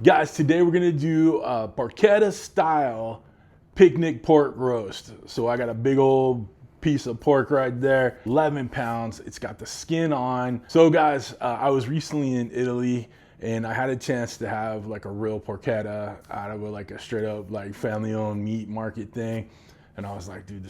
Guys, today we're gonna do a Porchetta style picnic pork roast. So I got a big old piece of pork right there, 11 pounds. It's got the skin on. So guys, I was recently in Italy and I had a chance to have like a real porchetta out of like a straight up like family owned meat market thing. And I was like, dude,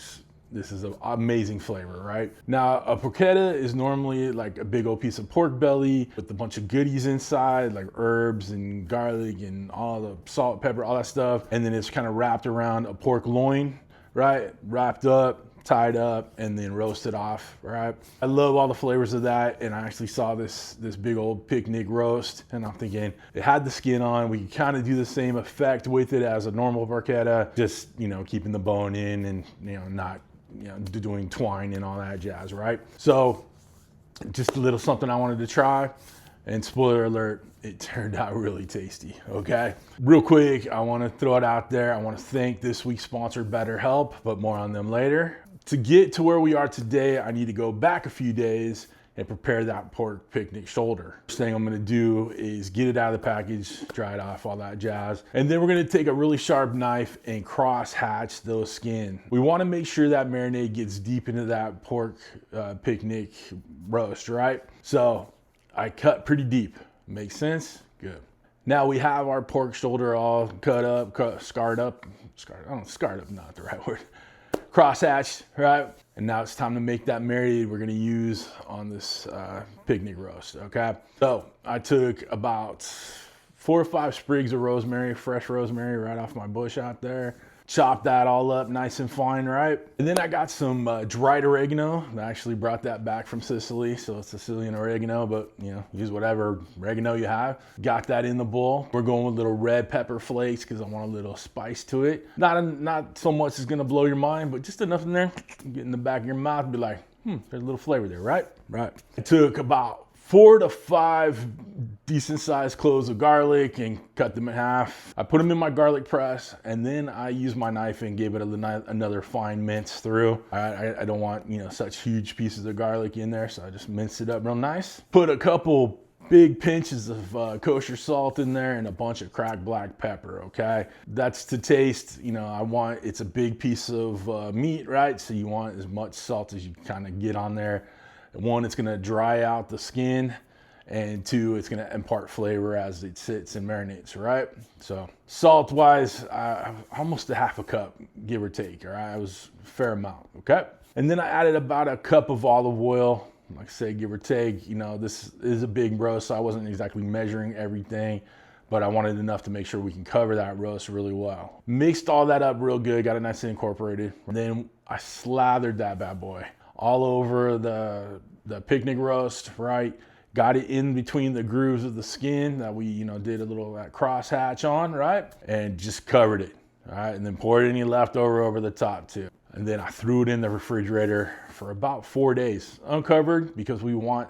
this is an amazing flavor, right? Now, a porchetta is normally like a big old piece of pork belly with a bunch of goodies inside, like herbs and garlic and all the salt, pepper, all that stuff. And then it's kind of wrapped around a pork loin, right? Wrapped up, tied up, and then roasted off, right? I love all the flavors of that. And I actually saw this big old picnic roast and I'm thinking it had the skin on. We can kind of do the same effect with it as a normal porchetta, just, you know, keeping the bone in and, you know, not, you know, doing twine and all that jazz, right? So just a little something I wanted to try, and spoiler alert, it turned out really tasty, okay? Real quick, I wanna throw it out there. I wanna thank this week's sponsor, BetterHelp, but more on them later. To get to where we are today, I need to go back a few days and prepare that pork picnic shoulder. First thing I'm gonna do is get it out of the package, dry it off, all that jazz. And then we're gonna take a really sharp knife and cross hatch those skin. We wanna make sure that marinade gets deep into that pork picnic roast, right? So I cut pretty deep. Makes sense? Good. Now we have our pork shoulder all cut up, scarred up, scarred up, not the right word. Crosshatched, right? And now it's time to make that marinade we're gonna use on this picnic roast, okay? So I took about 4 or 5 sprigs of rosemary, fresh rosemary right off my bush out there. Chopped that all up nice and fine, right? And then I got some dried oregano. I actually brought that back from Sicily, so it's Sicilian oregano, but you know, use whatever oregano you have. Got that in the bowl. We're going with little red pepper flakes because I want a little spice to it. Not so much is gonna blow your mind, but just enough in there, get in the back of your mouth and be like, there's a little flavor there, right? Right. I took about 4 to 5 decent sized cloves of garlic and cut them in half. I put them in my garlic press and then I used my knife and gave it another fine mince through. I don't want, you know, such huge pieces of garlic in there, so I just minced it up real nice. Put a couple big pinches of kosher salt in there and a bunch of cracked black pepper, okay? That's to taste, you know, it's a big piece of meat, right? So you want as much salt as you kind of get on there. 1, it's gonna dry out the skin, and 2, it's gonna impart flavor as it sits and marinates, right? So salt wise, almost a half a cup, give or take, all right? It was a fair amount, okay? And then I added about a cup of olive oil, like I say, give or take. You know, this is a big roast, so I wasn't exactly measuring everything, but I wanted enough to make sure we can cover that roast really well. Mixed all that up real good, got it nice and incorporated. And then I slathered that bad boy all over the picnic roast, right? Got it in between the grooves of the skin that we, you know, did a little cross hatch on, right? And just covered it, all right? And then poured any leftover over the top too. And then I threw it in the refrigerator for about 4 days, uncovered, because we want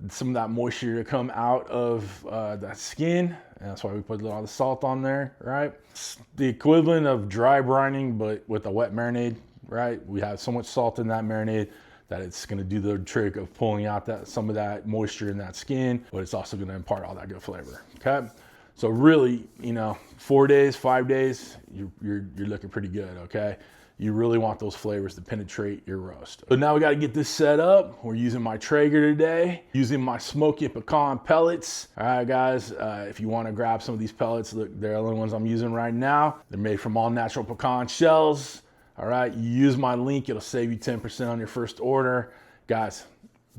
some of that moisture to come out of that skin. And that's why we put all the salt on there, right? It's the equivalent of dry brining, but with a wet marinade, right? We have so much salt in that marinade that it's gonna do the trick of pulling out some of that moisture in that skin, but it's also gonna impart all that good flavor, okay? So really, you know, 4 days, 5 days, you're looking pretty good, okay? You really want those flavors to penetrate your roast. So now we gotta get this set up. We're using my Traeger today, using my Smokin Pecan pellets. All right, guys, if you wanna grab some of these pellets, look, they're the only ones I'm using right now. They're made from all natural pecan shells. All right, you use my link, it'll save you 10% on your first order. Guys,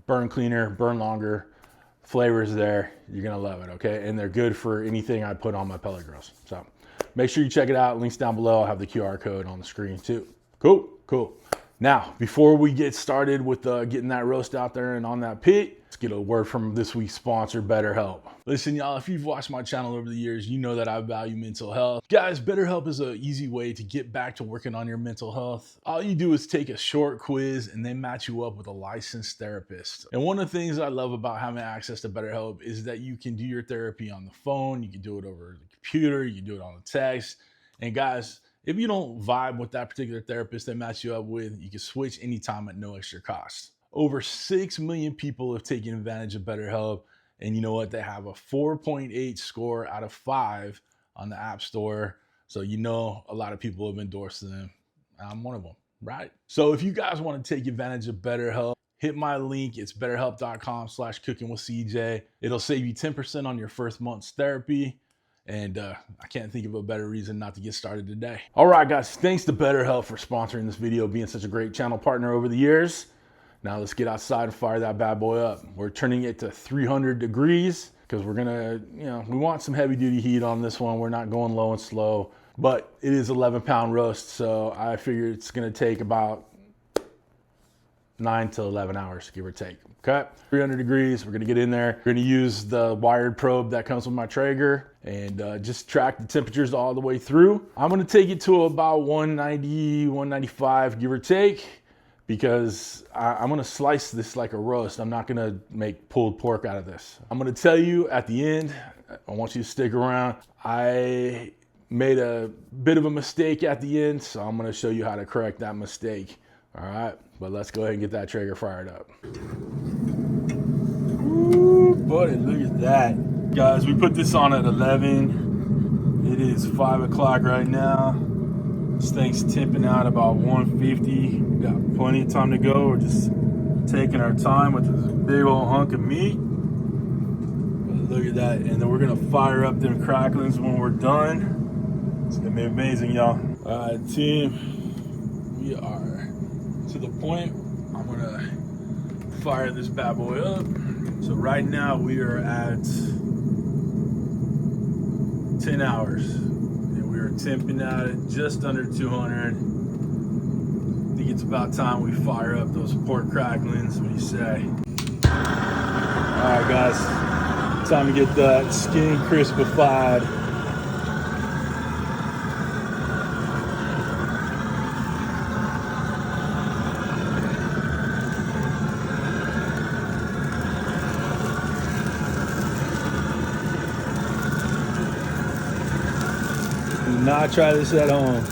burn cleaner, burn longer, flavors there, you're gonna love it, okay? And they're good for anything I put on my pellet grills. So make sure you check it out, links down below. I'll have the QR code on the screen too. Cool, cool. Now, before we get started with getting that roast out there and on that pit, let's get a word from this week's sponsor, BetterHelp. Listen, y'all, if you've watched my channel over the years, you know that I value mental health. Guys, BetterHelp is an easy way to get back to working on your mental health. All you do is take a short quiz and they match you up with a licensed therapist. And one of the things I love about having access to BetterHelp is that you can do your therapy on the phone, you can do it over the computer, you can do it on the text. And guys, if you don't vibe with that particular therapist they match you up with, you can switch anytime at no extra cost. Over 6 million people have taken advantage of BetterHelp, And you know what? They have a 4.8 score out of 5 on the App Store. So you know a lot of people have endorsed them. I'm one of them, right? So if you guys want to take advantage of BetterHelp, hit my link. It's betterhelp.com/cookingwithcj. It'll save you 10% on your first month's therapy. And I can't think of a better reason not to get started today. All right, guys, thanks to BetterHelp for sponsoring this video, being such a great channel partner over the years. Now let's get outside and fire that bad boy up. We're turning it to 300 degrees because we're gonna, we want some heavy duty heat on this one. We're not going low and slow, but it is 11-pound roast. So I figure it's gonna take about 9 to 11 hours, give or take. Okay, 300 degrees, we're gonna get in there. We're gonna use the wired probe that comes with my Traeger and just track the temperatures all the way through. I'm gonna take it to about 190, 195, give or take, because I'm gonna slice this like a roast. I'm not gonna make pulled pork out of this. I'm gonna tell you at the end, I want you to stick around. I made a bit of a mistake at the end, so I'm gonna show you how to correct that mistake. All right, but let's go ahead and get that Traeger fired up. Ooh, buddy, look at that. Guys, we put this on at 11. It is 5 o'clock right now. This thing's tipping out about 150. Got plenty of time to go. We're just taking our time with this big old hunk of meat. But look at that. And then we're gonna fire up them cracklings when we're done. It's gonna be amazing, y'all. All right, team, we are to the point. I'm gonna fire this bad boy up. So right now we are at 10 hours. And we are temping at it just under 200. I think it's about time we fire up those pork cracklings. What do you say? All right, guys, time to get that skin crispified. Do not try this at home.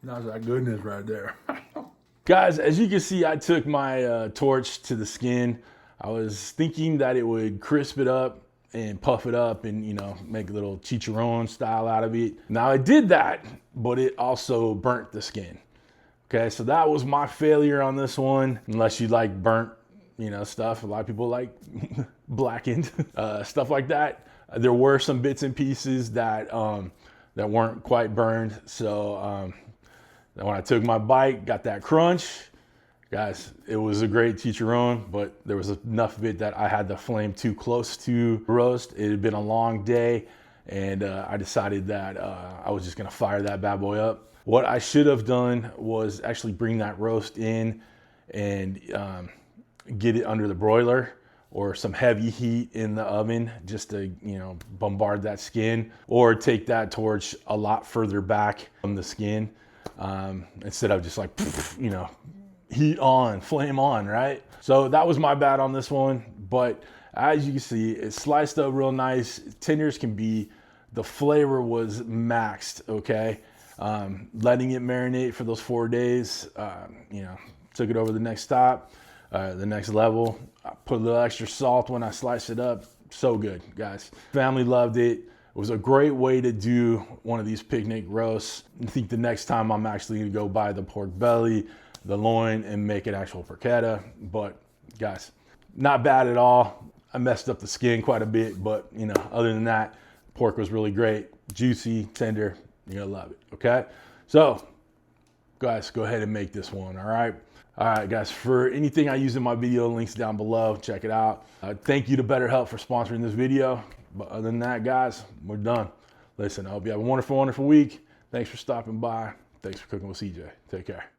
That's that goodness right there. Guys, as you can see, I took my torch to the skin. I was thinking that it would crisp it up and puff it up and, make a little chicharron style out of it. Now I did that, but it also burnt the skin. Okay, so that was my failure on this one. Unless you like burnt, stuff. A lot of people like blackened, stuff like that. There were some bits and pieces that weren't quite burned. So, when I took my bite, got that crunch, guys, it was a great chicharron, but there was enough of it that I had the flame too close to roast. It had been a long day, and I decided that I was just gonna fire that bad boy up. What I should have done was actually bring that roast in and get it under the broiler or some heavy heat in the oven just to, bombard that skin, or take that torch a lot further back from the skin. Instead of just like, heat on, flame on, right? So that was my bad on this one. But as you can see, it's sliced up real nice. Tenders can be, the flavor was maxed, okay? Letting it marinate for those 4 days, took it over the next stop, the next level. I put a little extra salt when I sliced it up. So good, guys. Family loved it. It was a great way to do one of these picnic roasts. I think the next time I'm actually gonna go buy the pork belly, the loin, and make an actual porchetta. But guys, not bad at all. I messed up the skin quite a bit, but other than that, pork was really great, juicy, tender. You're gonna love it, okay? So guys, go ahead and make this one, all right? All right, guys, for anything I use in my video, links down below, check it out. Thank you to BetterHelp for sponsoring this video. But other than that, guys, we're done. Listen, I hope you have a wonderful, wonderful week. Thanks for stopping by. Thanks for cooking with CJ. Take care.